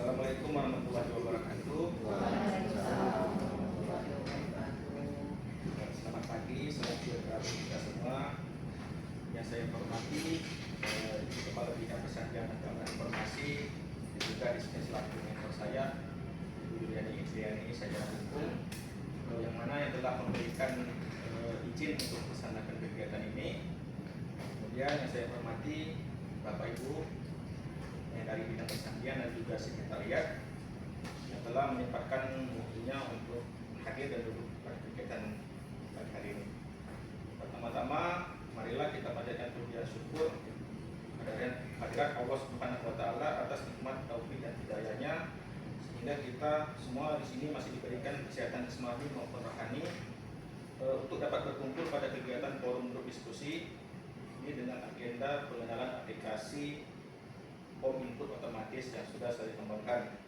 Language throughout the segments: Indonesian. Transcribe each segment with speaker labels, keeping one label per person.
Speaker 1: Assalamualaikum warahmatullahi wabarakatuh. Selamat pagi, salam sejahtera bagi kita semua. Yang saya hormati Kepala Bidang Pesantren dan Keamanan Informasi, dan juga di sini selaku mentor saya, Ibu Yuliani Isriani, Sarjana Hukum, yang mana yang telah memberikan izin untuk melaksanakan kegiatan ini. Kemudian yang saya hormati Bapak Ibu yang dari bidang pesantren dan juga sekretariat yang telah menyempatkan waktunya untuk hadir dan duduk pada kegiatan pagi hari ini. Pertama-tama, marilah kita panjatkan puji syukur kehadirat Allah Subhanahu wa taala atas nikmat taufik dan hidayahnya sehingga kita semua di sini masih diberikan kesehatan jasmani maupun rohani untuk dapat berkumpul pada kegiatan forum grup diskusi ini dengan agenda pengenalan aplikasi POM input otomatis yang sudah saya kembangkan.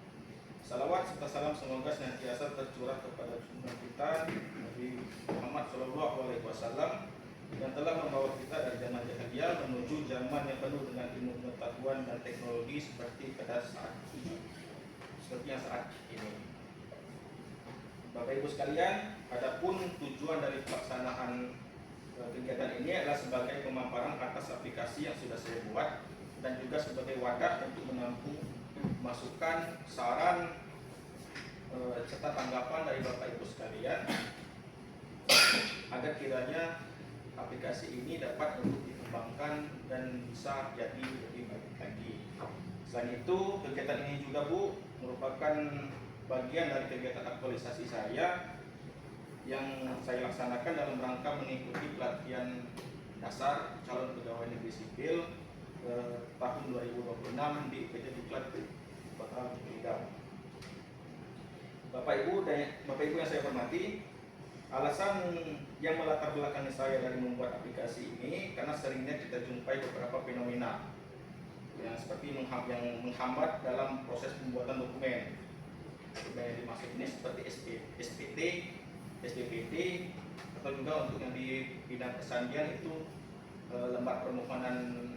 Speaker 1: Salawat serta salam semoga senantiasa tercurah kepada junjungan kita Nabi Muhammad SAW yang telah membawa kita dari zaman jahiliyah menuju zaman yang penuh dengan ilmu pengetahuan dan teknologi seperti pada saat ini, seperti yang saat ini. Bapak Ibu sekalian, adapun tujuan dari pelaksanaan kegiatan ini adalah sebagai pemaparan atas aplikasi yang sudah saya buat dan juga sebagai wadah untuk menampung masukan, saran, serta tanggapan dari Bapak Ibu sekalian agar kiranya aplikasi ini dapat untuk dikembangkan dan bisa jadi lebih baik lagi. Selain itu, kegiatan ini juga Bu merupakan bagian dari kegiatan aktualisasi saya yang saya laksanakan dalam rangka mengikuti pelatihan dasar calon pegawai negeri sipil tahun 2026 di PT Diklat Kota Bidang. Bapak Ibu yang saya hormati, alasan yang melatar belakangi saya dari membuat aplikasi ini karena seringnya kita jumpai beberapa fenomena yang seperti yang menghambat dalam proses pembuatan dokumen. Dokumen yang dimaksud ini seperti SPT, SPPT, atau juga untuk yang di bidang pesandian itu lembar permohonan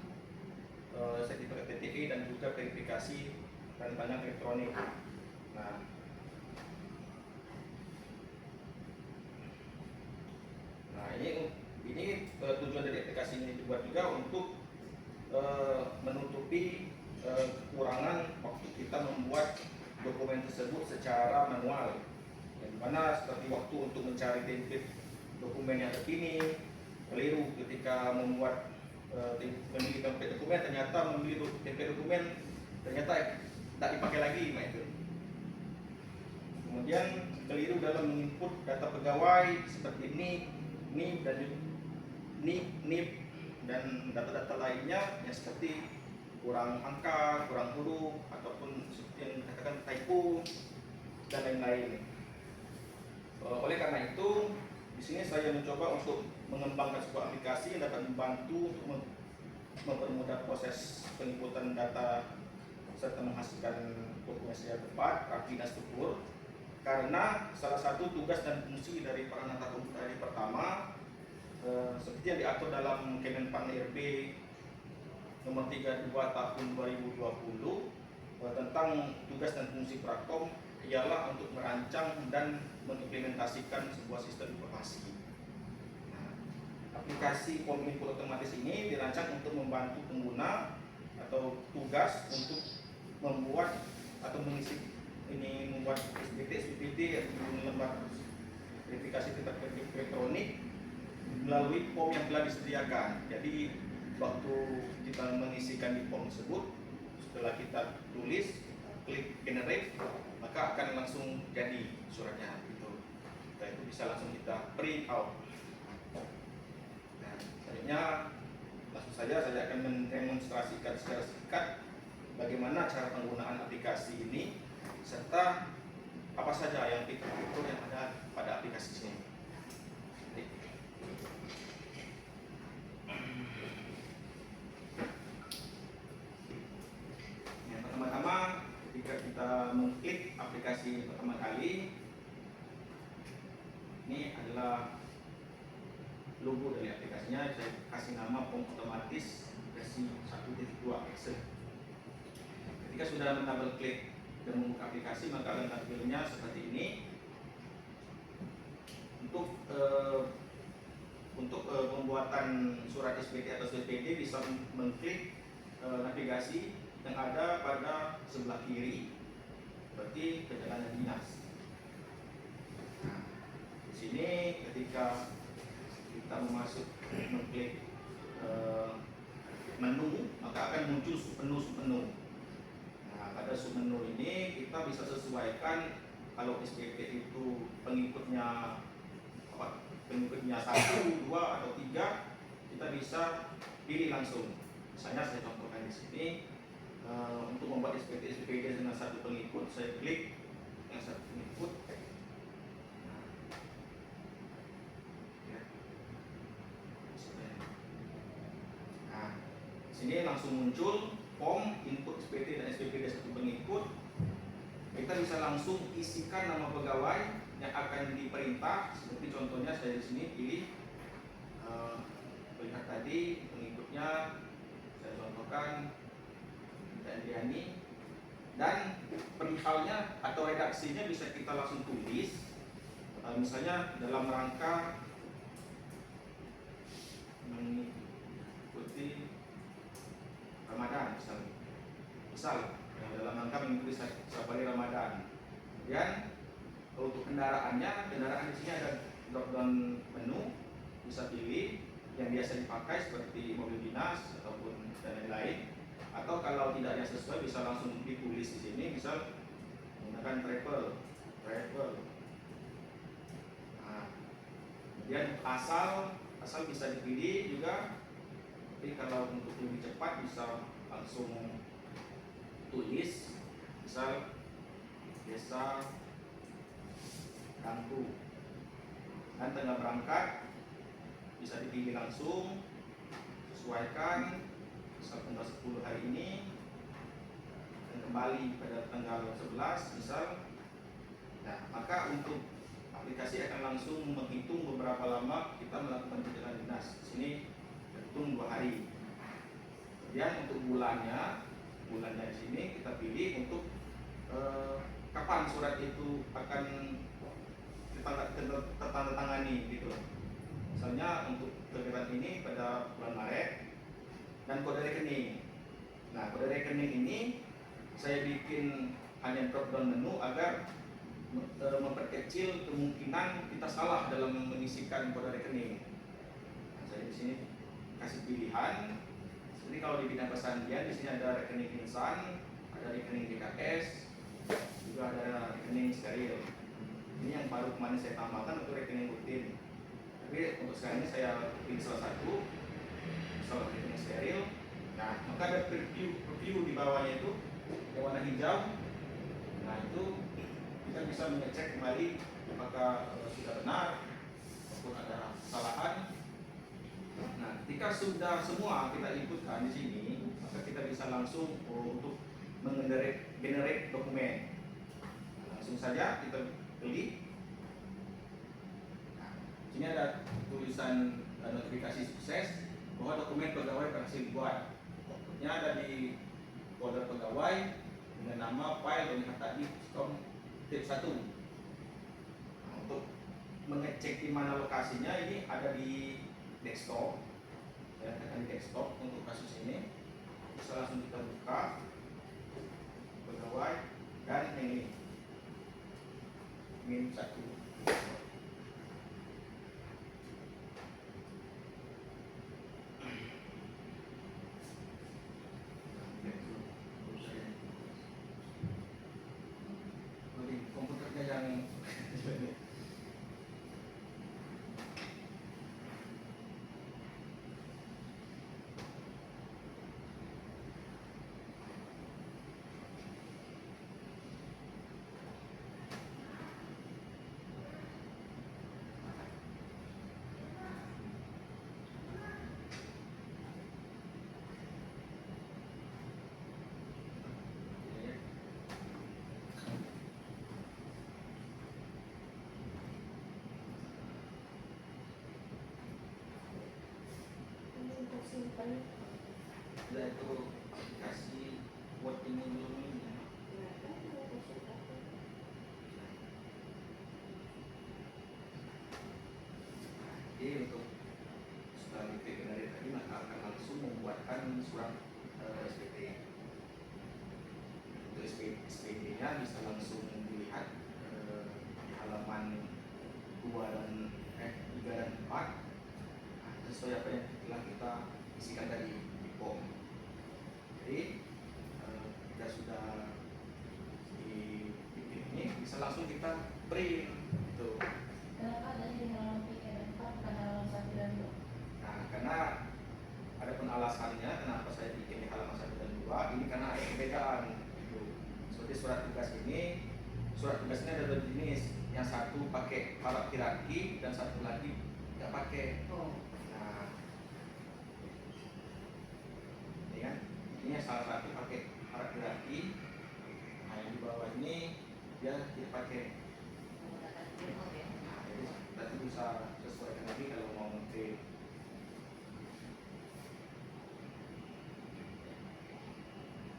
Speaker 1: sertifikat TTE dan juga verifikasi tangan elektronik. Nah, ini tujuan dari aplikasi ini dibuat juga untuk menutupi kekurangan waktu kita membuat dokumen tersebut secara manual. Yang mana seperti waktu untuk mencari template dokumen yang terkini, keliru ketika membuat memilih template dokumen, ternyata memilih template dokumen ternyata tak dipakai lagi, itu. Kemudian keliru dalam menginput data pegawai seperti NIP dan data-data lainnya yang seperti kurang angka, kurang huruf ataupun seperti yang dikatakan typo dan lain-lain. Oleh karena itu, di sini saya mencoba untuk mengembangkan sebuah aplikasi yang dapat membantu untuk mempermudah proses penginputan data serta menghasilkan dokumen secara tepat, rapi dan struktur. Karena salah satu tugas dan fungsi dari Peranakan Komputer ID pertama seperti yang diatur dalam Kemenpan RB nomor 32 tahun 2020 tentang tugas dan fungsi Prakom ialah untuk merancang dan mengimplementasikan sebuah sistem informasi. Aplikasi POM input otomatis ini dirancang untuk membantu pengguna atau tugas untuk membuat atau mengisi membuat SPT lembar verifikasi tingkat elektronik melalui POM yang telah disediakan. Jadi waktu kita mengisikan di POM tersebut, setelah kita tulis, klik generate, maka akan langsung jadi suratnya itu. Nah, itu bisa langsung kita print out. Nah, selanjutnya langsung saja saya akan mendemonstrasikan secara singkat bagaimana cara penggunaan aplikasi ini serta apa saja yang fitur-fitur yang ada pada aplikasi ini. Yang pertama-tama, ketika kita mengklik aplikasi pertama kali, ini adalah logo dari aplikasinya. Saya kasih nama POM otomatis versi 1.2 Excel. Ketika sudah double klik dan membuka aplikasi, maka akan tampilnya seperti ini. Untuk pembuatan surat SPT atau SPPD bisa mengklik navigasi yang ada pada sebelah kiri, berarti perjalanan dinas. Nah, di sini ketika kita mengklik menu, maka akan muncul submenu. Nah, pada submenu ini kita bisa sesuaikan kalau SPT itu pengikutnya 1, 2 atau 3, kita bisa pilih langsung. Misalnya saya contohkan di sini, untuk membuat SPT dengan 1 pengikut, saya klik yang 1 pengikut. Nah, sini langsung muncul form input SPT dan SPPD 1 pengikut. Kita bisa langsung isikan nama pegawai yang akan diperintah, seperti contohnya saya di sini pilih lihat tadi pengikutnya, saya contohkan Diani, dan perihalnya atau redaksinya bisa kita langsung tulis, misalnya dalam rangka mengikuti Ramadan, misal dalam rangka mengikuti safari Ramadan. Kemudian untuk kendaraan di sini ada drop down menu, bisa pilih yang biasa dipakai seperti mobil dinas ataupun dan lain-lain. Atau kalau tidak ada sesuai bisa langsung ditulis di sini, misal menggunakan travel. Nah, kemudian asal bisa dipilih juga. Tapi kalau untuk lebih cepat bisa langsung tulis, misal desa Rangku, dan tanggal berangkat bisa dipilih langsung, sesuaikan misal tanggal 10 hari ini dan kembali pada tanggal 11 misal. Nah, maka untuk aplikasi akan langsung menghitung beberapa lama kita melakukan perjalanan dinas. Di sini hitung 2 hari. Kemudian untuk bulannya di sini kita pilih untuk kapan surat itu akan tertandatangani gitu. Misalnya untuk kegiatan ini pada bulan Maret, dan kode rekening. Nah, kode rekening ini saya bikin hanya drop down menu agar memperkecil kemungkinan kita salah dalam mengisikan kode rekening. Nah, saya di sini kasih pilihan. Jadi kalau di bidang pesandian di sini ada rekening insan, ada rekening DKS, juga ada rekening steril. Ini yang baru kemarin saya tambahkan untuk rekening rutin. Tapi untuk sekarang ini saya pilih salah satu, misalnya rekening steril. Nah, maka ada preview di bawahnya itu yang warna hijau. Nah, itu kita bisa mengecek kembali apakah sudah benar ataupun ada kesalahan. Nah, ketika sudah semua kita inputkan di sini, maka kita bisa langsung untuk generate dokumen. Langsung saja kita klik. Nah, sini ada tulisan notifikasi sukses bahwa dokumen pegawai berhasil dibuat. Ini ada di folder pegawai dengan nama file yang tadi stom tip 1. Nah, untuk mengecek di mana lokasinya, ini ada di desktop. Saya tekan di desktop untuk kasus ini. Bisa langsung kita buka pegawai dan ini min 1. Komputernya yang itu aplikasi buat ini dulu ini. SPD-nya bisa langsung dilihat di halaman 2 dan 3 dan 4, sesuai apa yang telah kita isikan tadi di form. Jadi kita sudah di titik ini bisa langsung kita print gitu.
Speaker 2: Kenapa tadi di halaman 3 dan 4 bukan halaman 1 dan 2?
Speaker 1: Nah, karena ada pun alasannya kenapa saya bikin di halaman 1 dan 2 ini, karena ada perbedaan gitu. Seperti surat tugas ini ada dua jenis, yang satu pakai huruf hierarki dan satu lagi nggak pakai. Nah, ini kan, ini salah satu pakai huruf hierarki, nah yang di bawah ini dia tidak pakai. Nah, jadi nanti bisa sesuaikan lagi kalau mau nge-print.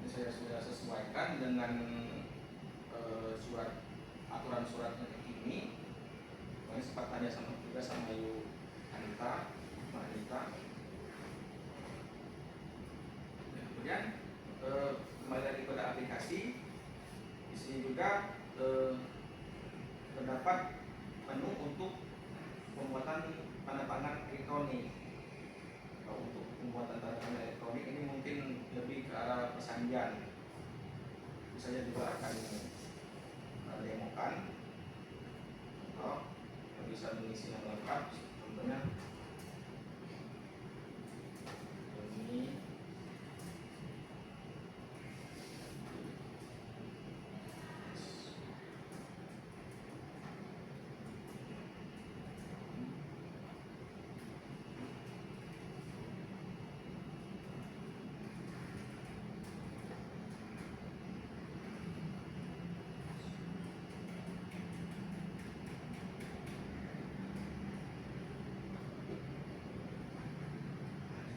Speaker 1: Ini saya sudah sesuaikan dengan aturan suratnya ini. Kemarin sempat tanya juga sama Yu Anita, kemudian kembali lagi pada aplikasi. Di sini juga terdapat menu untuk pembuatan tanda tangan elektronik. Untuk pembuatan tanda tangan elektronik ini mungkin lebih ke arah persandian. Saya juga akan demokan. Bisa mengisi yang lengkap, contohnya ini.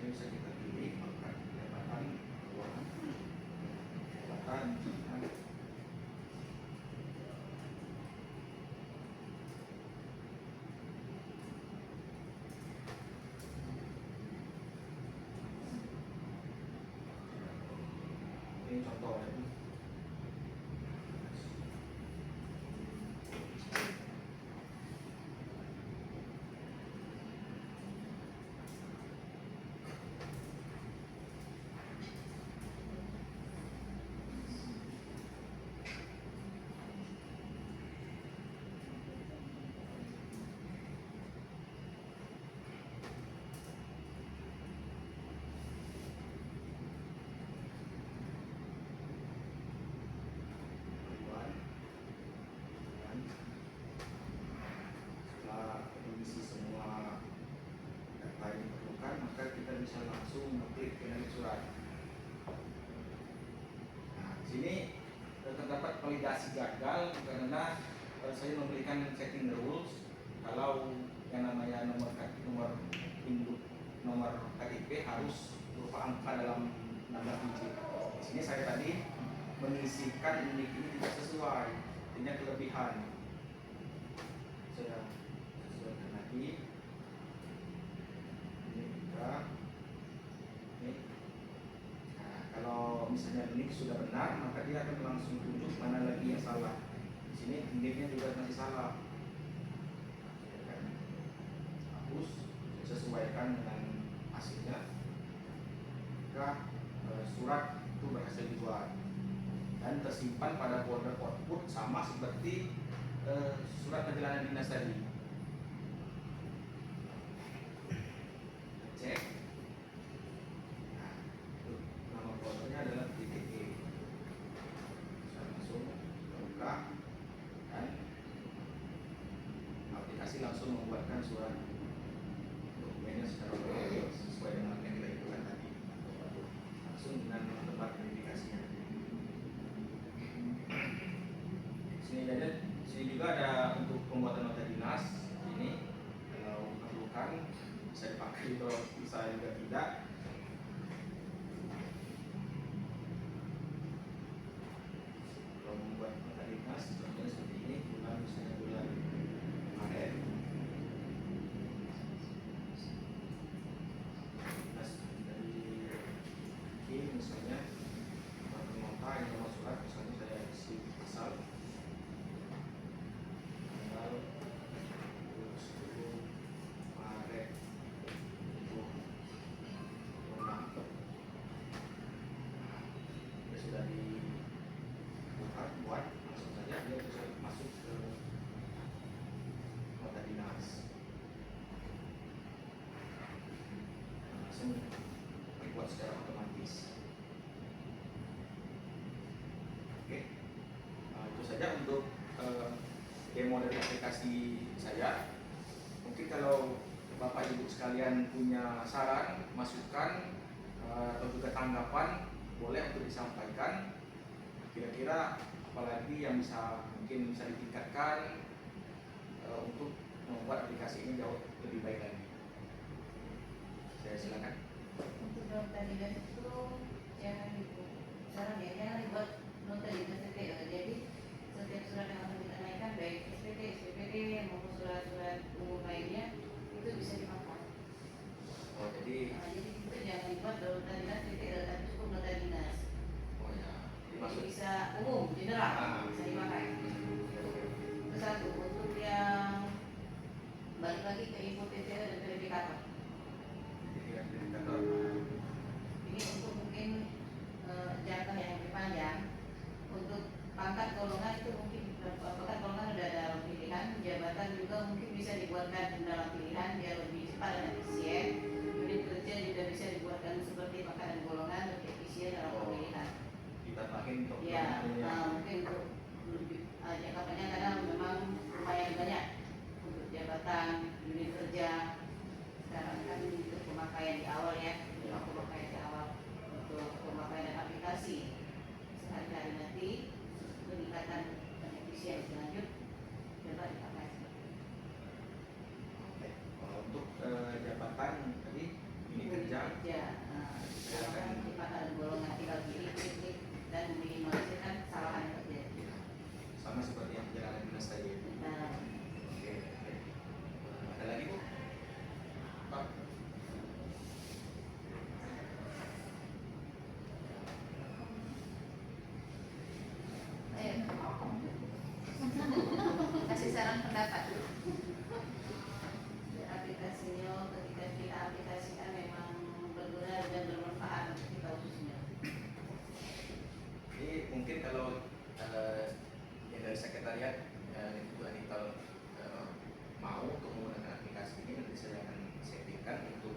Speaker 1: Bisa kita pilih maka pendapatan keuangan, ini contoh ya. Bisa langsung mengklik penerbit surat. Nah, di sini terdapat validasi gagal karena saya memberikan setting rules kalau yang namanya nomor induk nomor KTP harus berupa angka dalam 16 digit. Di sini saya tadi mengisikan unit ini tidak sesuai, ini kelebihan. Saya sesuaikan lagi. Ini juga. Kalau misalnya ini sudah benar, maka dia akan langsung tunjuk mana lagi yang salah. Di sini indiknya juga masih salah. Saya akan hapus, sesuaikan dengan hasilnya. Maka surat itu berhasil dibuat dan tersimpan pada folder output sama seperti surat perjalanan dinas tadi. Cek. Langsung membuatkan surat dokumennya secara otomatis sesuai dengan yang kita inputkan tadi, langsung dengan tempat verifikasinya. Sini juga ada untuk pembuatan nota dinas. Ini kalau perlukan bisa dipakai atau bisa juga tidak. Kalau membuat nota dinas contohnya seperti ini, misalnya bulan Maret. Misalnya nota yang nomor surat misalnya saya buat, langsung saja dia bisa masuk ke nota dinas. Langsung dibuat secara otomatis. Oke, itu saja untuk demo dari aplikasi saya. Mungkin kalau Bapak Ibu sekalian punya saran, masukan, atau juga tanggapan, boleh untuk disampaikan. Kira-kira apalagi yang mungkin bisa ditingkatkan untuk membuat aplikasi ini jauh lebih baik lagi. Saya silakan.
Speaker 2: Untuk nota dinas itu jangan saran ya, jangan dibuat nota dinas TPE. Jadi setiap surat yang akan kita naikkan, baik SPT maupun surat-surat umum lainnya, itu bisa dipakai.
Speaker 1: Oh, jadi
Speaker 2: Jadi itu jangan dibuat nota dinas TPE, tapi cukup nota dinas.
Speaker 1: oh ya,
Speaker 2: Jadi bisa umum, general, bisa dipakai. Itu satu. Untuk yang balik lagi ke info TPE dan verifikator. Ini untuk mungkin jangka yang lebih panjang. Untuk pangkat golongan itu mungkin pangkat golongan sudah dalam pilihan, jabatan juga mungkin bisa dibuatkan dalam pilihan biar lebih cepat dan efisien. Unit kerja juga bisa dibuatkan seperti pangkat dan golongan lebih efisien dalam pemilihan.
Speaker 1: Kita pakai untuk
Speaker 2: Ya, mungkin untuk lebih jangka panjang karena memang lumayan banyak untuk jabatan, unit kerja. Sekarang kan untuk pemakaian di awal ya, pemakaian di awal untuk pemakaian aplikasi sehari-hari nanti peningkatan dan efisiensi lanjut coba dipakai.
Speaker 1: Oke. Untuk jabatan tadi ini kerja.
Speaker 2: Silakan dipakar golongan tinggal pilih klik dan meminimalisirkan kesalahan yang terjadi.
Speaker 1: Sama seperti yang jalan dinas tadi.
Speaker 2: Nah,
Speaker 1: Oke. Ada lagi Bu? Pak?
Speaker 2: kasih saran pendapat. Aplikasinya ketika kita aplikasikan memang berguna dan bermanfaat untuk kita khususnya.
Speaker 1: Ini mungkin kalau yang dari sekretariat Ibu Anita mau untuk menggunakan aplikasi ini, nanti saya akan settingkan untuk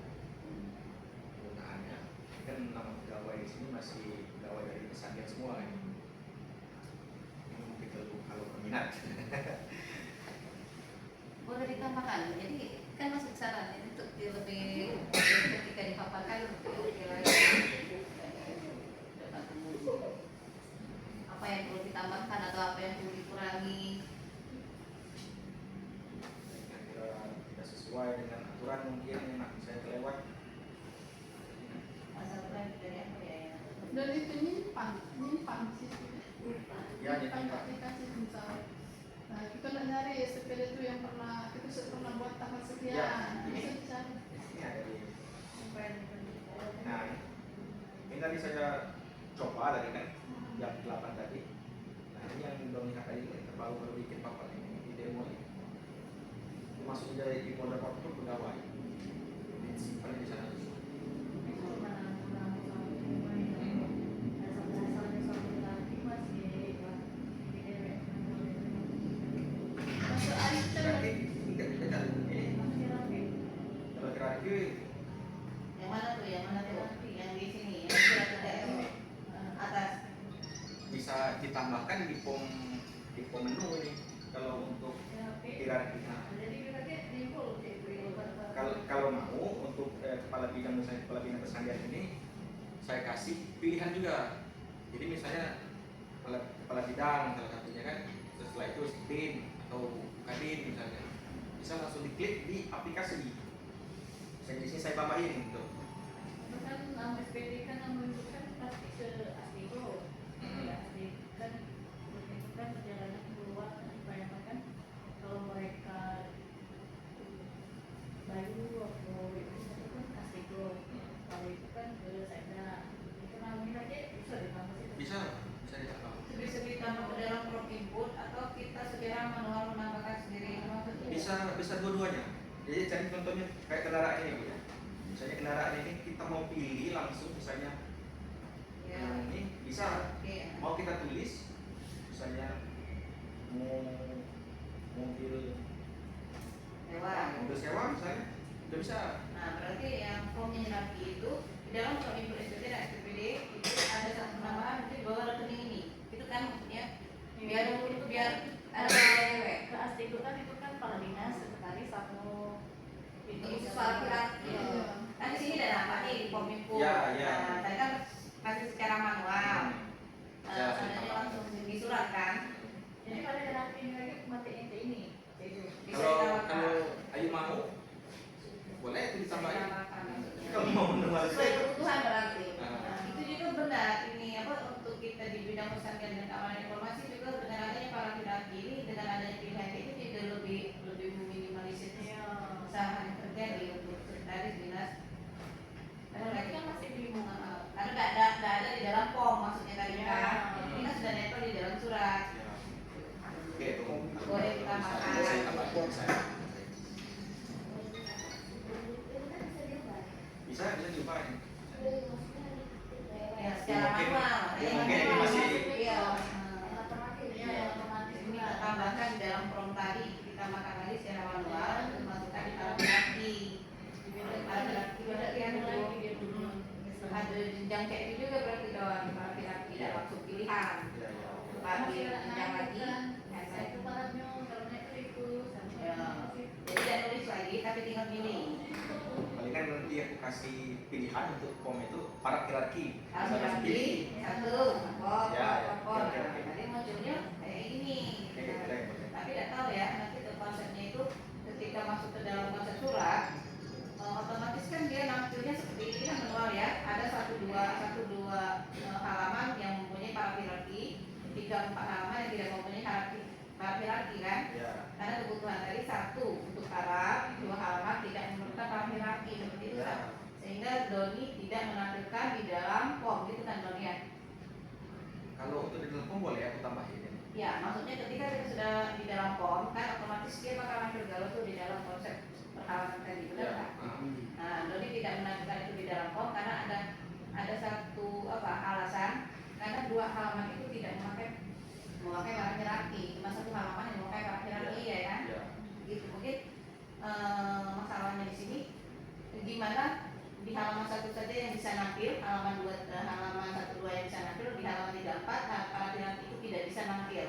Speaker 1: penggunaannya. Ini kan nama pegawai di sini masih pegawai dari pesantren semua kan. Ini mungkin kalau berminat.
Speaker 2: Boleh ditambahkan, jadi kan masuk saran ini untuk lebih ketika dipaparkan kira-kira apa yang perlu ditambahkan atau apa yang perlu dikurangi.
Speaker 1: Kira-kira tidak sesuai dengan aturan mungkin yang saya kelewat.
Speaker 2: Asal plan dari apa ya?
Speaker 3: Dan itu nyimpang sih.
Speaker 1: Ya,
Speaker 3: Nyimpang
Speaker 1: nyimpang.
Speaker 3: aplikasi misal. Nah, kita nak nyari sepeda itu yang pernah kita pernah buat tanggal sekian.
Speaker 1: Ya, ini.
Speaker 3: Bisa dicari.
Speaker 1: Ini ada di. Nah, ini tadi saya coba tadi kan jam 8 tadi. Nah, ini yang belum lihat tadi kita baru bikin papan ini di demo ini. Itu masuk jadi di folder waktu pegawai. Disimpan di sana.
Speaker 3: Masuk air
Speaker 1: Berarti tidak dekat ini. Kalau kira-kira
Speaker 2: Yang mana tuh? Yang mana tuh? Yang di sini, yang surat daerah atas.
Speaker 1: bisa ditambahkan di form menu ini kalau untuk hierarkinya. Kalau mau untuk kepala bidang, misalnya kepala bidang pesantren ini saya kasih pilihan juga. Jadi misalnya kepala bidang salah satunya kan, setelah itu tim atau kadin misalnya, bisa langsung diklik di aplikasi. Saya di sini saya tambahin gitu.
Speaker 3: kan nama SPD kan menunjukkan pasti ke Asligo. Asli kan menunjukkan perjalanan keluar bayangkan kalau mereka baru atau itu kan Asligo. Kalau itu kan ke saya itu namanya aja bisa ditambah situ.
Speaker 1: Bisa ditambah.
Speaker 2: Bisa ditambah ke dalam prop input atau kita secara manual menambahkan sendiri.
Speaker 1: Bisa dua-duanya. Jadi cari contohnya kayak kendaraan ini Bu ya. Misalnya kendaraan ini kita mau pilih langsung misalnya yang ini bisa. Mau kita tulis misalnya bisa.
Speaker 2: Nah, berarti yang formnya laki itu di dalam kalau info SPT dan SPPD itu ada satu penambahan mungkin di bawah rekening ini. Itu kan maksudnya biar ada cewek.
Speaker 3: ke asli itu kan kepala dinas, sekretaris, sama
Speaker 2: Itu soal laki. Kan di sini ada nama nih di Kominfo.
Speaker 1: Ya, ya.
Speaker 2: Nah, tadi kan masih secara manual.
Speaker 1: Ya,
Speaker 2: Adanya langsung di surat kan.
Speaker 3: jadi pada laki ini lagi mati ente ini.
Speaker 2: Bisa
Speaker 1: Kalau
Speaker 2: ditambahkan.
Speaker 1: Ayu mau, boleh itu
Speaker 2: Bisa
Speaker 1: ditambahin.
Speaker 2: ditambahkan maksudnya.
Speaker 1: Kamu mau menambah
Speaker 2: Sesuai kebutuhan berarti.
Speaker 1: Ah.
Speaker 2: Nah, itu juga benar ini apa untuk kita di bidang persangkaan dan keamanan informasi juga dengan adanya para laki ini dengan adanya pilihan itu juga lebih meminimalisir usaha yang terjadi untuk sekretaris dinas. Karena
Speaker 3: Tapi
Speaker 2: lagi
Speaker 3: kan masih bingung.
Speaker 2: karena nggak ada di dalam form maksudnya tadi
Speaker 3: Ya.
Speaker 2: kan. Ini kan sudah nempel di dalam surat.
Speaker 1: Ya. Oke, itu.
Speaker 2: Boleh ditambahkan.
Speaker 1: Saya tambahkan saya. Bisa diubah.
Speaker 2: Ya secara
Speaker 1: Mungkin-
Speaker 2: manual.
Speaker 1: ya, mungkin ini masih-
Speaker 2: Iya.
Speaker 3: Iya, otomatis
Speaker 2: Ini
Speaker 3: juga.
Speaker 2: kita tambahkan di dalam form tadi, kita makan lagi secara manual, masukkan di dalam laki. Ada laki yang
Speaker 3: lagi dia dulu.
Speaker 2: ada jenjang kayak itu juga berarti doang, laki-laki tidak langsung pilihan.
Speaker 1: Ya, ya.
Speaker 2: Laki jenjang lagi,
Speaker 3: Saya itu bahannya kalau naik itu sama.
Speaker 2: ya. Jadi tidak nulis lagi, tapi tinggal pilih.
Speaker 1: Paling kan nanti aku kasih pilihan untuk form itu para laki-laki.
Speaker 2: Harus
Speaker 1: Saya kasih
Speaker 2: pilih satu,
Speaker 1: Ya, ya.
Speaker 2: pokok.
Speaker 1: Oke, oke.
Speaker 2: Tadi munculnya kayak ini.
Speaker 1: Oke, boleh, boleh.
Speaker 2: Tapi tidak tahu ya, nanti tuh konsepnya itu ketika masuk ke dalam konsep surat, otomatis kan dia nampilnya seperti ini kan manual ya. Ada satu dua halaman yang mempunyai paragraf, 3-4 halaman yang tidak mempunyai paragraf kan.
Speaker 1: Ya.
Speaker 2: Karena kebutuhan tadi satu untuk Arab, 2 halaman tidak memerlukan paragraf seperti itu kan.
Speaker 1: Ya.
Speaker 2: Sehingga Doni tidak menampilkan di dalam form gitu kan Doni ya.
Speaker 1: Kalau untuk di dalam form boleh aku tambahin.
Speaker 2: Ya, maksudnya ketika kita sudah di dalam form kan otomatis dia bakal nampil galau tuh di dalam konsep perhalaman tadi, benar
Speaker 1: Ya.
Speaker 2: nggak?
Speaker 1: Ah.
Speaker 2: Nah, Doni tidak menampilkan itu di dalam form karena ada satu alasan karena 2 halaman itu tidak memakai warna hierarki, cuma 1 halaman yang memakai warna hierarki ya kan?
Speaker 1: Ya.
Speaker 2: Gitu mungkin masalahnya di sini gimana di halaman 1 saja yang bisa nampil, halaman 1 2 yang bisa nampil, di halaman 3 4 paragraf itu tidak bisa nampil.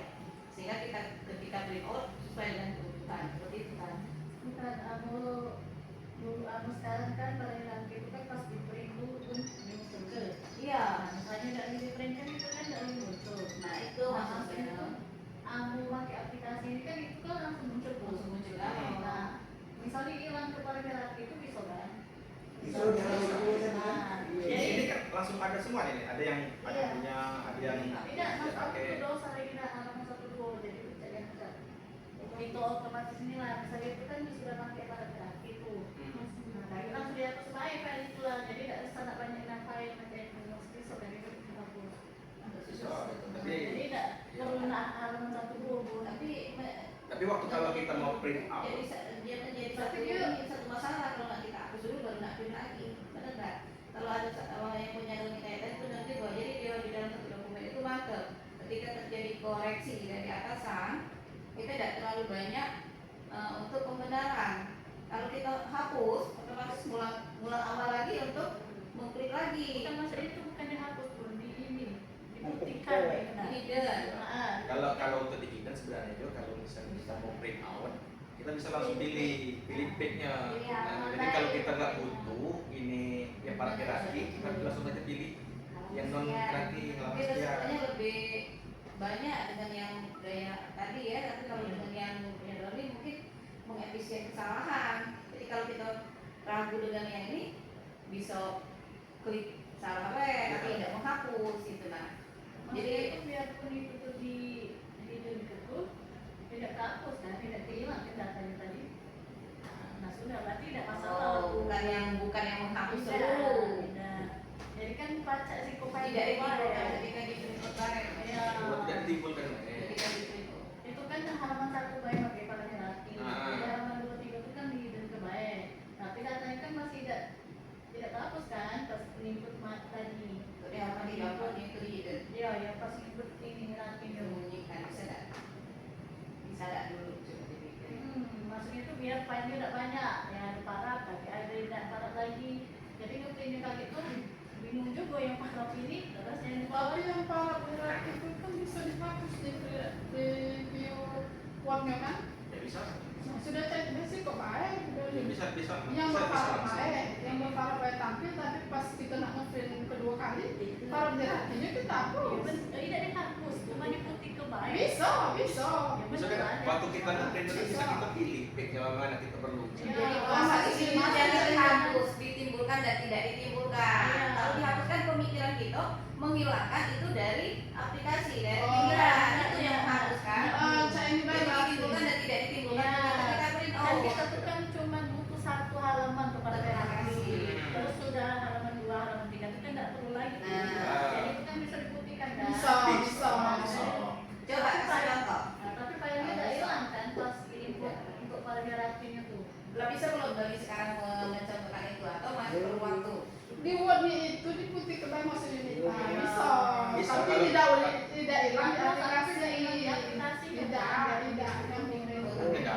Speaker 2: Sehingga kita ketika print out sesuai dengan kebutuhan seperti itu kan.
Speaker 3: Bukan dulu sekarang kan pada laki itu kan pas di print dulu pun muncul ke.
Speaker 2: Iya.
Speaker 3: Nah, misalnya dari di print kan itu kan dari muncul.
Speaker 2: Nah, itu
Speaker 3: Nah,
Speaker 2: maksudnya
Speaker 3: itu pakai aplikasi ini kan itu kan langsung muncul tuh.
Speaker 2: langsung muncul kan.
Speaker 3: Nah, misalnya hilang kepala laki itu bisa kan?
Speaker 4: Bisa, bisa.
Speaker 3: Nah,
Speaker 1: Ini
Speaker 3: jadi
Speaker 1: kan langsung ada semua ini. Ada yang
Speaker 3: Iya.
Speaker 1: punya, ada yang
Speaker 3: tidak masuk
Speaker 1: pakai.
Speaker 3: satu dosa lagi tidak halaman 1 2 jadi bisa yang itu otomatis inilah misalnya itu kan sudah pakai paragraf itu. Nah, lagi langsung dia hapus baik file itu lah jadi tidak sangat banyak file macam itu screenshot dari itu dihapus.
Speaker 1: Tapi
Speaker 3: Jadi tidak perlu nak halaman 1 2 Bu.
Speaker 1: tapi waktu kalau kita mau print out,
Speaker 2: jadi
Speaker 3: Tapi
Speaker 2: satu masalah kalau nggak kita hapus dulu baru nak print lagi, benar nggak? Kalau ada orang yang punya Doni kayak tadi itu nanti bahwa jadi dia di dalam satu dokumen itu marker. Ketika terjadi koreksi dari atasan, kita tidak terlalu banyak untuk pembenaran. Kalau kita hapus, otomatis ngulang awal lagi untuk mengklik lagi.
Speaker 3: Bukan masalah itu bukan dihapus pun di ini dibuktikan
Speaker 2: Nah, hidden.
Speaker 1: kalau untuk di hidden sebenarnya juga kalau misalnya kita mau print out, kita bisa langsung pilih page-nya.
Speaker 3: Iya,
Speaker 1: Nah, jadi kalau kita nggak butuh ini yang para laki, kita langsung aja pilih yang non laki halaman
Speaker 2: Tapi
Speaker 1: sekian.
Speaker 2: resikonya lebih banyak dengan yang gaya tadi ya, tapi kalau dengan yang punya Doni mungkin mengefisien kesalahan. Jadi kalau kita ragu dengan yang ini bisa klik salah tapi tidak menghapus gitu nah.
Speaker 3: Jadi
Speaker 2: Jadi
Speaker 3: itu biarpun itu tuh di hidden itu tidak terhapus kan tidak hilang kan datanya tadi. Nah sudah berarti tidak masalah.
Speaker 2: bukan yang menghapus
Speaker 3: Tidak,
Speaker 2: seluruh.
Speaker 3: tidak. Jadi kan baca si kopi
Speaker 2: Tidak ditimbulkan ketika di print bareng.
Speaker 3: Iya.
Speaker 1: Buat tidak ditimbulkan.
Speaker 2: Ketika di print out.
Speaker 3: Itu kan halaman 1 baik pakai pada laki.
Speaker 1: Ah.
Speaker 3: Jadi halaman 2 3 itu kan di hidden ke baik. Tapi datanya kan masih tidak terhapus kan pas input tadi.
Speaker 2: Jadi halaman 30 itu hidden.
Speaker 3: Iya ya pas input ini laki dulu.
Speaker 2: Menyembunyikan bisa tak dulu coba dipikir.
Speaker 3: Maksudnya itu biar file-nya tidak banyak, ya ada paraf, tapi ada bingung juga yang para pilih terus yang
Speaker 5: Tapi yang para berat itu kan bisa dihapus di view uangnya kan?
Speaker 1: Ya bisa.
Speaker 5: Nah, sudah cek basic kok baik.
Speaker 1: Ya bisa.
Speaker 5: Yang
Speaker 1: Bisa
Speaker 5: berpara
Speaker 1: langsung.
Speaker 5: baik, yang berpara baik tampil, tapi pas kita nak nge-print kedua kali, para beratnya kita hapus.
Speaker 3: tidak dihapus cuma diputih ke baik.
Speaker 5: Bisa.
Speaker 1: Bisa kan waktu kita nge-print itu bisa kita pilih pick yang mana kita perlu.
Speaker 2: Jadi bahasa di sini jangan dihapus, ditimbulkan dan tidak ditimbulkan.
Speaker 3: Iya.
Speaker 2: Kalau dihapuskan pemikiran kita menghilangkan itu dari aplikasi, dari
Speaker 5: Oh,
Speaker 2: pikiran
Speaker 3: iya.
Speaker 2: itu yang menghapuskan.
Speaker 5: Saya ini
Speaker 2: Jadi
Speaker 5: baik.
Speaker 2: ditimbulkan dan tidak ditimbulkan.
Speaker 3: Iya.
Speaker 2: Ketika print
Speaker 3: Dan
Speaker 2: out.
Speaker 3: kita tuh kan cuma butuh 1 halaman kepada reaksi. Terus sudah halaman 2, halaman 3 itu kan tidak perlu lagi.
Speaker 2: Nah.
Speaker 3: Jadi itu kan bisa diputihkan kan.
Speaker 5: Bisa.
Speaker 2: Coba kasih contoh.
Speaker 3: Nah, tapi filenya tidak hilang kan pas input untuk para reaksinya tuh.
Speaker 2: Belum bisa belum bagi sekarang mencontohkan itu atau masih perlu waktu.
Speaker 5: Di Word-nya itu diputih ke baik maksudnya bisa.
Speaker 1: Bisa,
Speaker 5: Tapi
Speaker 1: kalau-
Speaker 5: tidak hilang di aplikasi.
Speaker 3: Di aplikasi
Speaker 5: Tidak yang
Speaker 1: Tidak.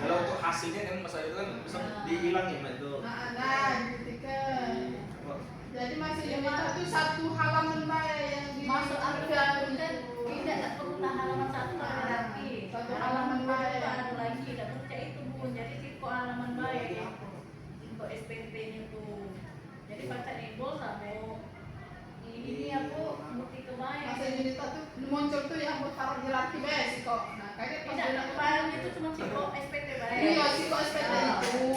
Speaker 1: Kalau untuk hasilnya kan masalah itu kan bisa dihilangin Mbak, itu.
Speaker 5: Nah, diputihkan.
Speaker 1: Apa?
Speaker 5: Jadi masih unit itu satu halaman baik yang di
Speaker 3: Masuk aplikasi kan tidak perlu halaman 1 pada reaksi.
Speaker 5: Satu halaman baik.
Speaker 3: Ada lagi, tidak perlu cek itu Bun. Jadi tipe halaman baik untuk SPP-nya tuh. Jadi baca label sama ini aku bukti kebaik.
Speaker 5: Masa unit itu muncul tuh yang bertaraf hierarki baik sih kok. Nah, kayaknya pas
Speaker 3: Tidak,
Speaker 5: udah
Speaker 3: filenya itu cuma tipe SPP baik.
Speaker 5: iya sih kok SPT itu.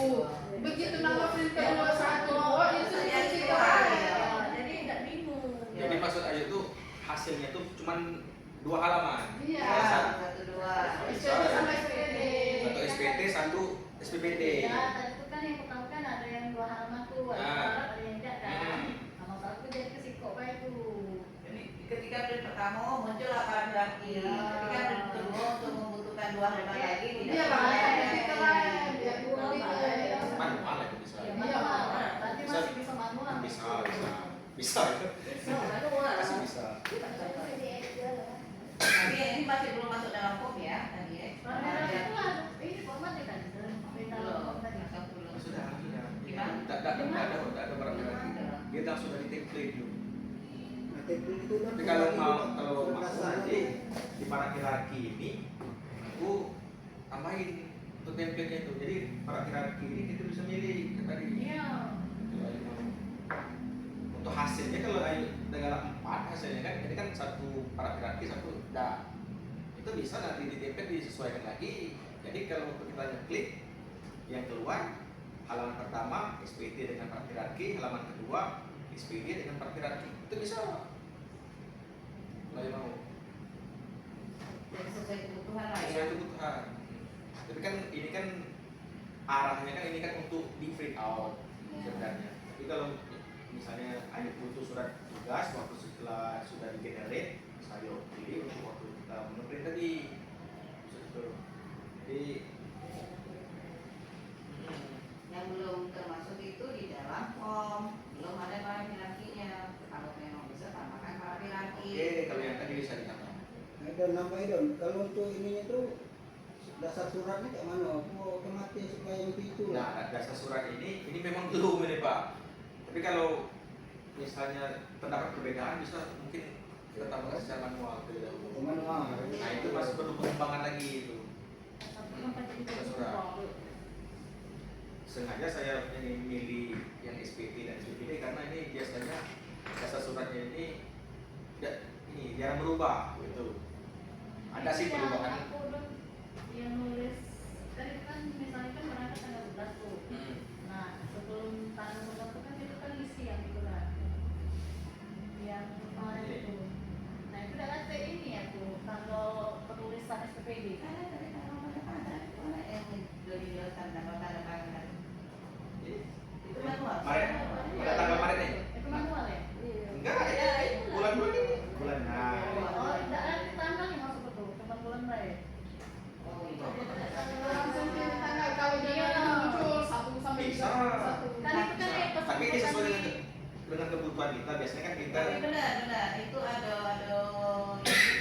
Speaker 5: Begitu nama print kedua satu, oh itu sih kok.
Speaker 3: Jadi tidak bingung.
Speaker 1: Jadi maksud aja itu hasilnya tuh cuman 2 halaman.
Speaker 5: Iya.
Speaker 2: Satu dua.
Speaker 5: SPT sama SPT.
Speaker 1: Satu SPT, satu SPPD.
Speaker 3: Ya, tadi itu kan yang pertama kan ada yang 2 halaman tuh, ada
Speaker 1: Nah.
Speaker 3: syarat, ada yang tidak kan.
Speaker 1: Hmm.
Speaker 3: Sama satu jadi ke psiko baik tuh.
Speaker 2: Jadi ketika print pertama muncul apa hierarki. Ketika print kedua untuk membutuhkan 2 halaman lagi tidak
Speaker 5: Iya
Speaker 2: perlu
Speaker 5: lah,
Speaker 2: hierarki.
Speaker 5: kita lah biar dua
Speaker 3: Iya.
Speaker 1: Manual itu bisa.
Speaker 3: Ya,
Speaker 5: Iya.
Speaker 3: manual. Berarti
Speaker 1: Bisa.
Speaker 3: masih bisa manual.
Speaker 1: Bisa. Masih bisa.
Speaker 2: Tapi yang ini masih belum masuk dalam form ya tadi ya.
Speaker 3: Manual itu lah, ini formatnya kan. Berita
Speaker 2: Belum.
Speaker 3: form tadi.
Speaker 1: Sudah.
Speaker 2: Gimana?
Speaker 1: Tidak ada barang lagi. Dia tak sudah di template dulu.
Speaker 4: Nah, template itu kan
Speaker 1: Tapi kalau mau
Speaker 4: perasaan
Speaker 1: nanti di para hierarki ini aku tambahin untuk template-nya itu. Jadi para hierarki ini kita bisa milih kayak tadi.
Speaker 3: Iya.
Speaker 1: Kalau Ayu mau. Untuk hasilnya kalau Ayu dengan 4 hasilnya kan ini kan satu para hierarki satu dah. Itu bisa nanti di template disesuaikan lagi. Jadi kalau kita ngeklik yang keluar halaman pertama SPT dengan para hierarki, halaman kedua SPD dengan para hierarki. Itu bisa. Kalau Ayu mau.
Speaker 2: Jadi sesuai kebutuhan lah ya.
Speaker 1: Sesuai kebutuhan. Tapi kan ini kan arahnya kan ini kan untuk di print out sebenarnya. Tapi kalau misalnya Ayu butuh surat tugas waktu setelah sudah di generate, saya pilih untuk waktu kita ngeprint tadi. Seperti itu. Jadi
Speaker 2: Yang belum termasuk itu di dalam form belum ada para hierarkinya. Kalau memang bisa tambahkan para hierarki.
Speaker 1: oke, kalau yang tadi bisa ditambah.
Speaker 4: Nah, Don, nambahin Don. Kalau untuk ininya tuh dasar suratnya kayak mana? Aku otomatis supaya yang itu lah.
Speaker 1: Nah, dasar surat ini memang belum ini Pak. Tapi kalau misalnya terdapat perbedaan bisa mungkin kita tambahkan secara manual terlebih dahulu.
Speaker 4: Manual.
Speaker 1: Nah itu masih perlu pengembangan lagi itu.
Speaker 3: Satu sampai tiga
Speaker 1: Surat. Sengaja saya ingin milih yang SPT dan SPPD karena ini biasanya dasar suratnya ini jarang berubah gitu. Ada sih perubahan.
Speaker 3: Aku udah yang nulis tadi kan misalnya kan berangkat tanggal 11 tuh. Nah sebelum tanggal 11 tuh kan itu kan isi yang itu kan yang kemarin itu. Nah itu udah ada ini ya tuh tanggal penulisan SPPD.
Speaker 2: Mana yang lebih jelaskan tanda-tanda tanda. Itu manual.
Speaker 1: Maret. Ada tanggal Maret nih?
Speaker 3: Itu manual ya?
Speaker 1: Enggak, ya bulan ini. Bulan
Speaker 3: Oh tidak ada tanggalnya masuk betul, cuma bulan Maret.
Speaker 2: Oh iya.
Speaker 5: Langsung pilih tanggal kalau dia muncul 1 sampai
Speaker 1: Bisa.
Speaker 5: 31.
Speaker 3: Kan itu kan yang
Speaker 1: Tapi ini sesuai dengan kebutuhan kita. Biasanya kan kita
Speaker 2: Tapi benar itu ada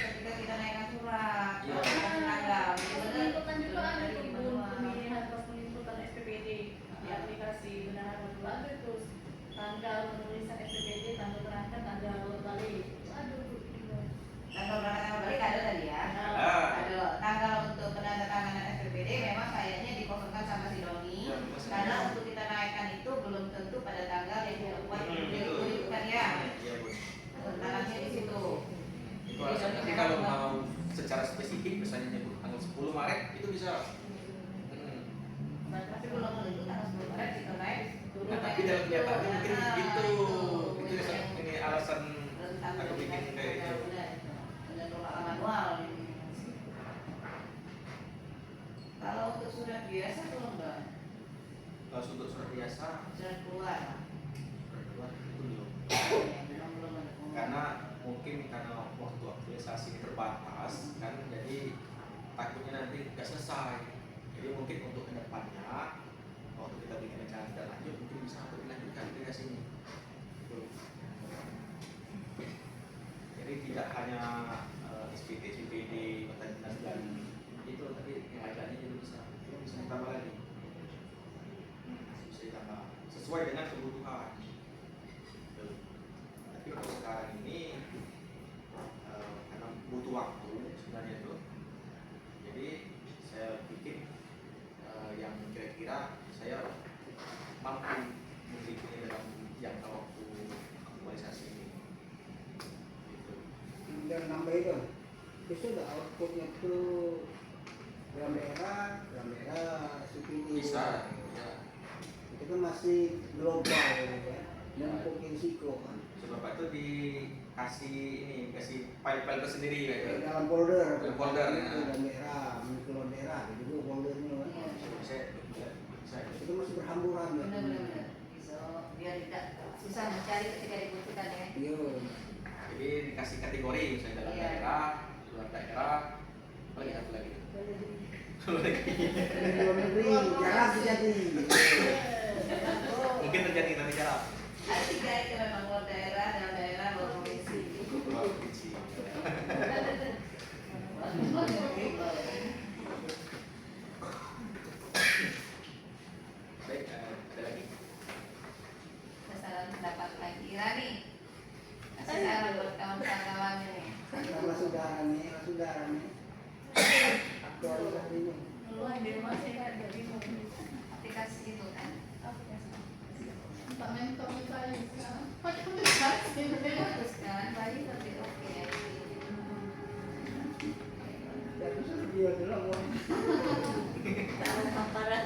Speaker 2: ketika kita naikkan surat,
Speaker 1: Iya.
Speaker 2: kalau kita tanggal,
Speaker 1: secara spesifik, misalnya nyebut tanggal 10 Maret itu bisa.
Speaker 2: Tapi belum tentu tanggal 10 Maret kita naik turun.
Speaker 1: Nah, tapi dalam kenyataannya mungkin itu ini alasan aku bikin kayak itu.
Speaker 2: Dengan doa manual ini. Kalau untuk surat biasa belum Bang?
Speaker 1: Kalau untuk surat biasa,
Speaker 2: Surat keluar.
Speaker 1: surat keluar itu belum.
Speaker 2: Ya, memang belum ada pengumuman.
Speaker 1: Karena mungkin karena waktu aktualisasi terbatas kan, jadi takutnya nanti nggak selesai. Jadi mungkin untuk kedepannya waktu kita bikin rencana tidak lanjut mungkin bisa untuk dilanjutkan aplikasi ini. Gitu. Jadi tidak hanya SPT pertanian dan itu, tapi yang lain-lainnya juga bisa ditambah lagi. Bisa ditambah sesuai dengan kebutuhan. Gitu. Tapi untuk sekarang ini karena butuh waktu sebenarnya itu, jadi saya pikir yang kira-kira saya mampu membuatnya dalam jangka waktu aktualisasi ini. Gitu.
Speaker 4: Dan nambahin dong, bisa nggak outputnya tuh gram merah, CPD?
Speaker 1: Bisa, ya.
Speaker 4: Itu kan masih global ya, dan untuk risiko kan.
Speaker 1: Sebab itu dikasih file-file tersendiri gitu.
Speaker 4: Dalam folder,
Speaker 1: Dalam folder, ya.
Speaker 4: gram merah, mikro daerah, itu foldernya kan.
Speaker 2: Iya.
Speaker 1: Bisa.
Speaker 4: Itu masih berhamburan ya.
Speaker 2: Benar-benar. Bisa biar tidak susah mencari ketika dibutuhkan ya.
Speaker 4: Iya.
Speaker 1: Jadi dikasih kategori misalnya dalam
Speaker 2: Iya.
Speaker 1: daerah, luar daerah, lagi satu lagi.
Speaker 4: Di luar negeri, jarang terjadi.
Speaker 1: Mungkin terjadi nanti jalan.
Speaker 2: Ada 3 itu memang luar daerah, dalam daerah, luar provinsi.
Speaker 1: Luar provinsi. Baik, ada lagi.
Speaker 2: Saran pendapat lagi Ira nih. Kasih saran buat kawan-kawan ini.
Speaker 4: Sama saudara nih. Aktualisasinya.
Speaker 3: Keluar di rumah saya ada bingung.
Speaker 2: Aplikasi itu kan.
Speaker 5: Minta mentor misalnya sekarang. Pakai aplikasi bener.
Speaker 2: Bagus kan, baik tapi oke.
Speaker 4: Ya bisa dia dulu.
Speaker 2: Tahu paparan.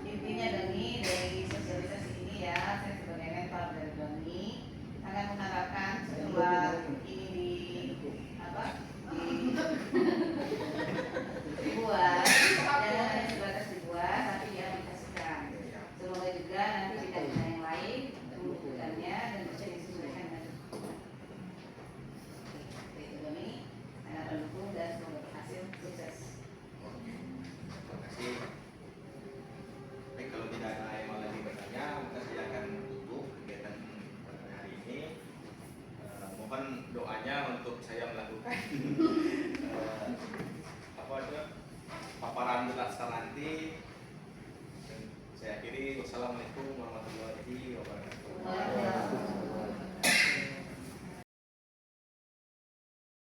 Speaker 2: Intinya Doni dari sosialisasi ini ya, saya sebagai mentor dari Doni sangat mengharapkan setelah ini dibuat, jangan hanya sebatas dibuat, tapi diaplikasikan. Semoga juga nanti bidang yang lain membutuhkannya dan bisa disesuaikan dengan kebutuhan. Itu Doni, sangat mendukung dan semoga berhasil, sukses.
Speaker 1: Terima kasih. Baik, kalau tidak ada yang mau lagi bertanya, maka saya akan tutup kegiatan pada hari ini. Mohon doanya untuk saya melakukan paparan belasan nanti. Dan saya akhiri, wassalamualaikum warahmatullahi wabarakatuh.